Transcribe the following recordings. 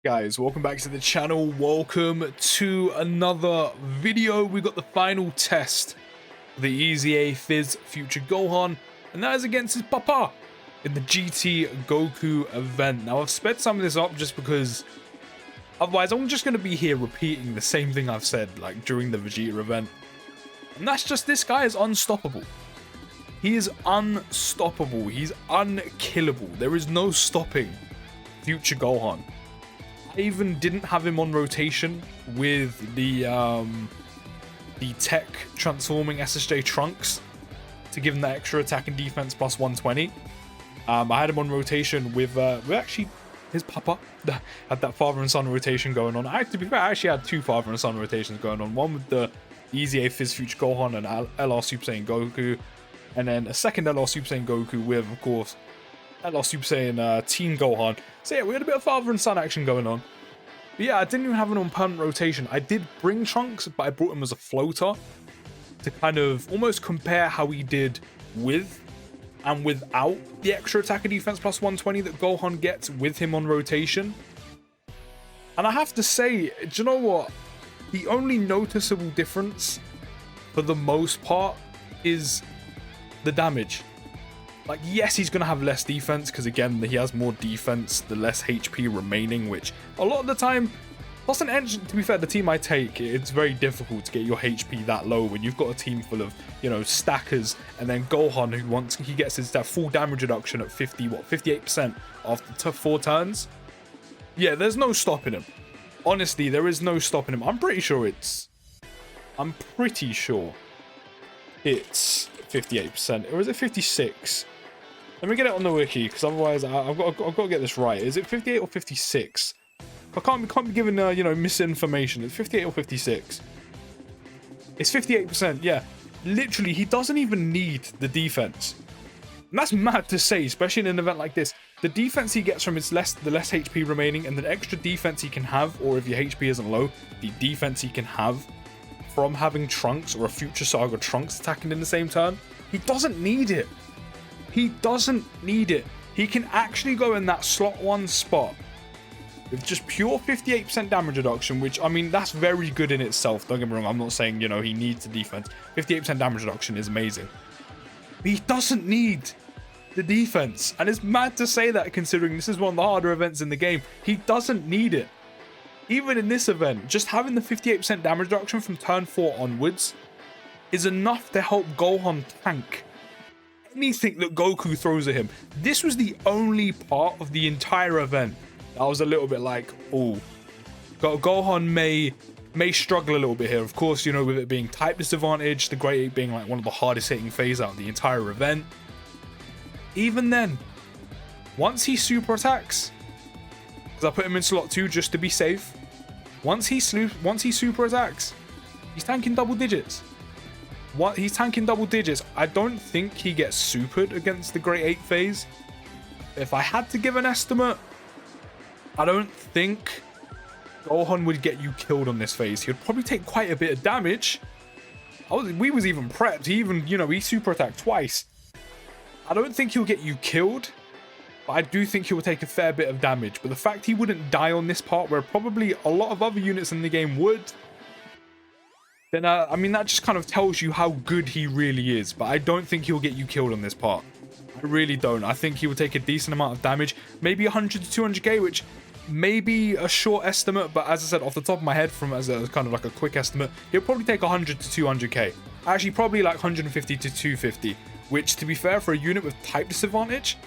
Guys, welcome back to the channel. Welcome to another video. We got the final test of the EZA Phys Future Gohan, and that is against his papa in the GT Goku event. Now, I've sped some of this up just because otherwise I'm just going to be here repeating the same thing I've said like during the Vegeta event. And that's just, this guy is unstoppable. He is unstoppable. He's unkillable. There is no stopping Future Gohan. I even didn't have him on rotation with the tech transforming SSJ Trunks to give him that extra attack and defense plus 120. I had him on rotation with actually his papa. Had that father and son rotation going on. To be fair, I actually had two father and son rotations going on. One with the EZA Phys Future Gohan and LR Super Saiyan Goku, and then a second LR Super Saiyan Goku with, of course, LR Super Saiyan Team Gohan. So yeah, we had a bit of father and son action going on. But yeah, I didn't even have him on permanent rotation. I did bring Trunks, but I brought him as a floater to kind of almost compare how he did with and without the extra attack and defense plus 120 that Gohan gets with him on rotation. And I have to say, do you know what? The only noticeable difference for the most part is the damage. Like, yes, he's going to have less defense because, again, he has more defense, the less HP remaining, which a lot of the time, plus an engine, to be fair, the team I take, it's very difficult to get your HP that low when you've got a team full of, you know, stackers, and then Gohan, who once he gets his that full damage reduction at 58% after 4 turns. Yeah, there's no stopping him. Honestly, there is no stopping him. I'm pretty sure it's 58%, or is it 56? Let me get it on the wiki, because otherwise I've got to get this right. Is it 58 or 56? I can't be given you know, misinformation. It's 58 or 56. It's 58%. Yeah, literally, he doesn't even need the defense. And that's mad to say, especially in an event like this. The defense he gets from the less HP remaining, and the extra defense he can have, or if your HP isn't low, the defense he can have from having Trunks or a Future Saga Trunks attacking in the same turn, he doesn't need it. He doesn't need it. He can actually go in that slot 1 spot with just pure 58% damage reduction, which, I mean, that's very good in itself. Don't get me wrong, I'm not saying, you know, he needs the defense. 58% damage reduction is amazing. But he doesn't need the defense. And it's mad to say that, considering this is one of the harder events in the game. He doesn't need it. Even in this event, just having the 58% damage reduction from turn 4 onwards is enough to help Gohan tank anything that Goku throws at him. This was the only part of the entire event that I was a little bit like, oh, Gohan may struggle a little bit here. Of course, you know, with it being type disadvantage, the Great Ape being like one of the hardest hitting phases out of the entire event. Even then, once he super attacks, because I put him in slot 2 just to be safe. Once he super attacks, he's tanking double digits. He's tanking double digits. I don't think he gets supered against the Great Ape phase. If I had to give an estimate, I don't think Gohan would get you killed on this phase. He would probably take quite a bit of damage. We was even prepped. He even, you know, he super attacked twice. I don't think he'll get you killed, but I do think he will take a fair bit of damage. But the fact he wouldn't die on this part, where probably a lot of other units in the game would, then I mean, that just kind of tells you how good he really is. But I don't think he'll get you killed on this part. I really don't. I think he will take a decent amount of damage, maybe 100 to 200k, which may be a short estimate, but as I said, off the top of my head, from as a kind of like a quick estimate, he'll probably take 100 to 200k. Actually, probably like 150 to 250, which, to be fair, for a unit with type disadvantage,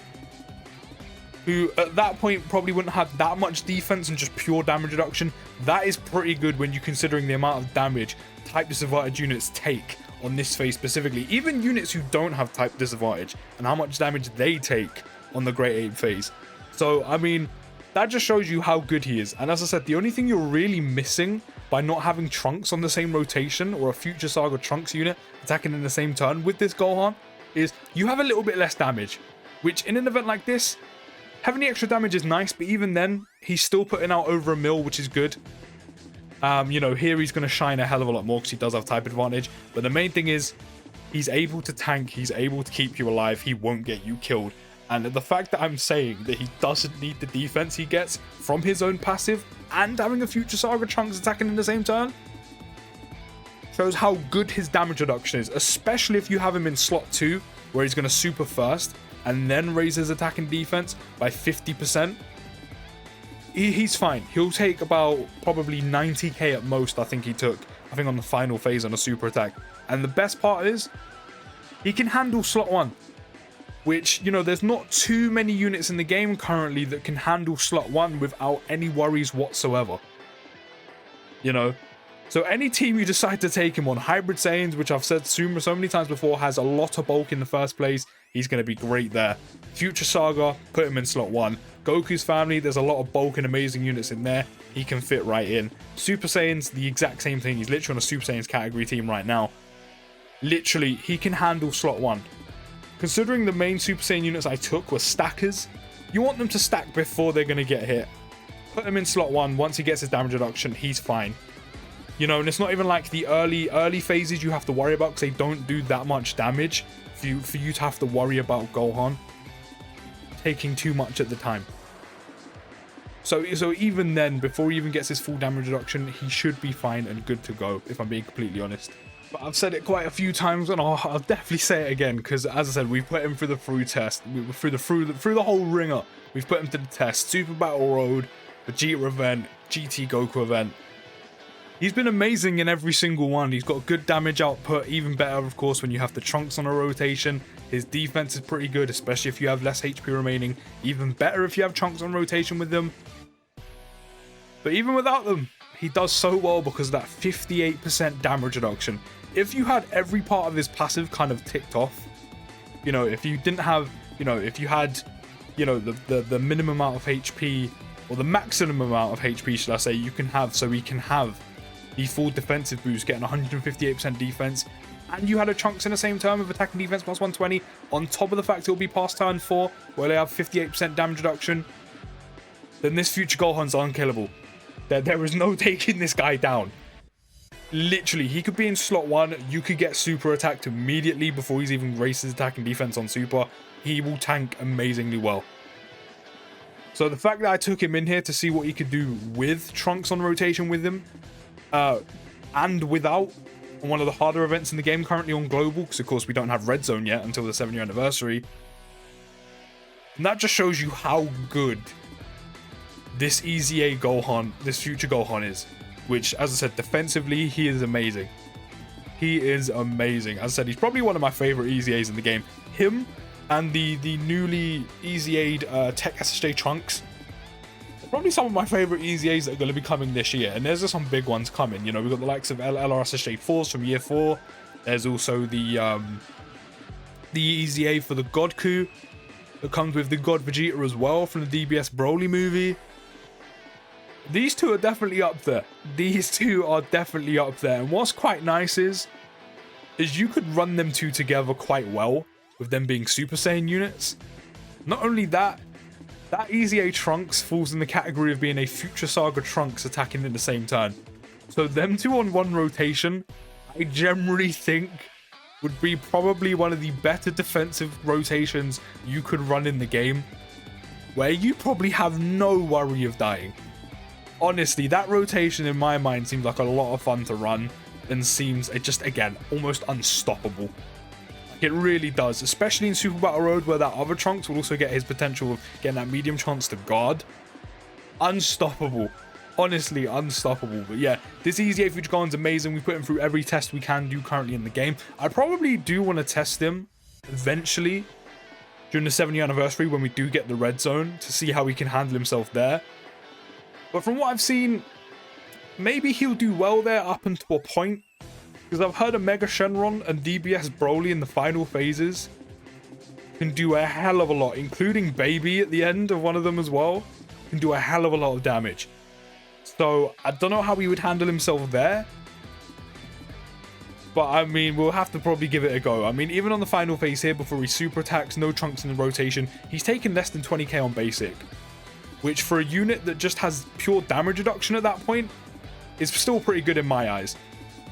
who at that point probably wouldn't have that much defense and just pure damage reduction, that is pretty good when you're considering the amount of damage type disadvantage units take on this phase specifically. Even units who don't have type disadvantage and how much damage they take on the Great Ape phase. So, I mean, that just shows you how good he is. And as I said, the only thing you're really missing by not having Trunks on the same rotation, or a Future Saga Trunks unit attacking in the same turn with this Gohan, is you have a little bit less damage, which in an event like this, having the extra damage is nice, but even then, he's still putting out over 1 mil, which is good. You know, here he's going to shine a hell of a lot more because he does have type advantage. But the main thing is, he's able to tank, he's able to keep you alive, he won't get you killed. And the fact that I'm saying that he doesn't need the defense he gets from his own passive and having a Future Saga Trunks attacking in the same turn shows how good his damage reduction is, especially if you have him in slot 2, where he's going to super first and then raise his attack and defense by 50%. He's fine. He'll take about probably 90k at most, I think he took, on the final phase on a super attack. And the best part is, he can handle slot 1. Which, you know, there's not too many units in the game currently that can handle slot 1 without any worries whatsoever. You know? So any team you decide to take him on, Hybrid Saiyans, which I've said so many times before, has a lot of bulk in the first place. He's going to be great there. Future Saga, put him in slot 1. Goku's family, there's a lot of bulk and amazing units in there. He can fit right in. Super Saiyans, the exact same thing. He's literally on a Super Saiyans category team right now. Literally, he can handle slot 1. Considering the main Super Saiyan units I took were stackers, you want them to stack before they're going to get hit. Put him in slot 1. Once he gets his damage reduction, he's fine. You know, and it's not even like the early phases you have to worry about, because they don't do that much damage for you to have to worry about Gohan taking too much at the time. So even then, before he even gets his full damage reduction, he should be fine and good to go, if I'm being completely honest. But I've said it quite a few times, and I'll definitely say it again, because as I said, we've put him through the test, through the whole ringer. We've put him to the test. Super Battle Road, Vegeta event, GT Goku event. He's been amazing in every single one. He's got good damage output, even better, of course, when you have the Trunks on a rotation. His defense is pretty good, especially if you have less HP remaining. Even better if you have Trunks on rotation with them. But even without them, he does so well because of that 58% damage reduction. If you had every part of his passive kind of ticked off, you know, if you didn't have, you know, if you had, you know, the minimum amount of HP, or the maximum amount of HP, should I say, you can have, so he can have the full defensive boost, getting 158% defense, and you had a Trunks in the same turn with attack and defense plus 120, on top of the fact it'll be past turn 4, where they have 58% damage reduction, then this future Gohan's unkillable. There is no taking this guy down. Literally, he could be in slot 1, you could get super attacked immediately before he's even raised his attack and defense on super. He will tank amazingly well. So the fact that I took him in here to see what he could do with Trunks on rotation with him, and without, on one of the harder events in the game currently on Global, because of course we don't have Red Zone yet until the 7-year anniversary. And that just shows you how good this EZA Gohan, this future Gohan is. Which, as I said, defensively, he is amazing. He is amazing. As I said, he's probably one of my favorite EZAs in the game. Him and the newly EZA'd Tech SSJ Trunks, probably some of my favorite EZAs that are going to be coming this year. And there's just some big ones coming. You know, we've got the likes of LRSSJ 4s from year 4. There's also the EZA for the Goku that comes with the God Vegeta as well from the DBS Broly movie. These two are definitely up there. These two are definitely up there. And what's quite nice is you could run them two together quite well, with them being Super Saiyan units. Not only that, that EZA Trunks falls in the category of being a Future Saga Trunks attacking in the same turn. So them two on one rotation, I generally think would be probably one of the better defensive rotations you could run in the game, where you probably have no worry of dying. Honestly, that rotation in my mind seems like a lot of fun to run, and seems, it just, again, almost unstoppable. Like, it really does, especially in Super Battle Road, where that other Trunks will also get his potential of getting that medium chance to guard. Unstoppable. Honestly, unstoppable. But yeah, this EZA Future Gohan's amazing. We put him through every test we can do currently in the game. I probably do want to test him eventually during the 7-year anniversary when we do get the Red Zone, to see how he can handle himself there. But from what I've seen, maybe he'll do well there up until a point. Because I've heard of Mega Shenron and DBS Broly in the final phases can do a hell of a lot, including Baby at the end of one of them as well. Can do a hell of a lot of damage. So I don't know how he would handle himself there. But I mean, we'll have to probably give it a go. I mean, even on the final phase here, before he super attacks, no Trunks in the rotation, he's taken less than 20k on basic. Which for a unit that just has pure damage reduction at that point is still pretty good in my eyes.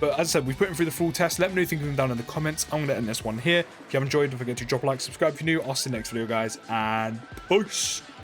But as I said, we've put him through the full test. Let me know what you think of him down in the comments. I'm going to end this one here. If you have enjoyed, don't forget to drop a like, subscribe if you're new. I'll see you next video, guys, and peace.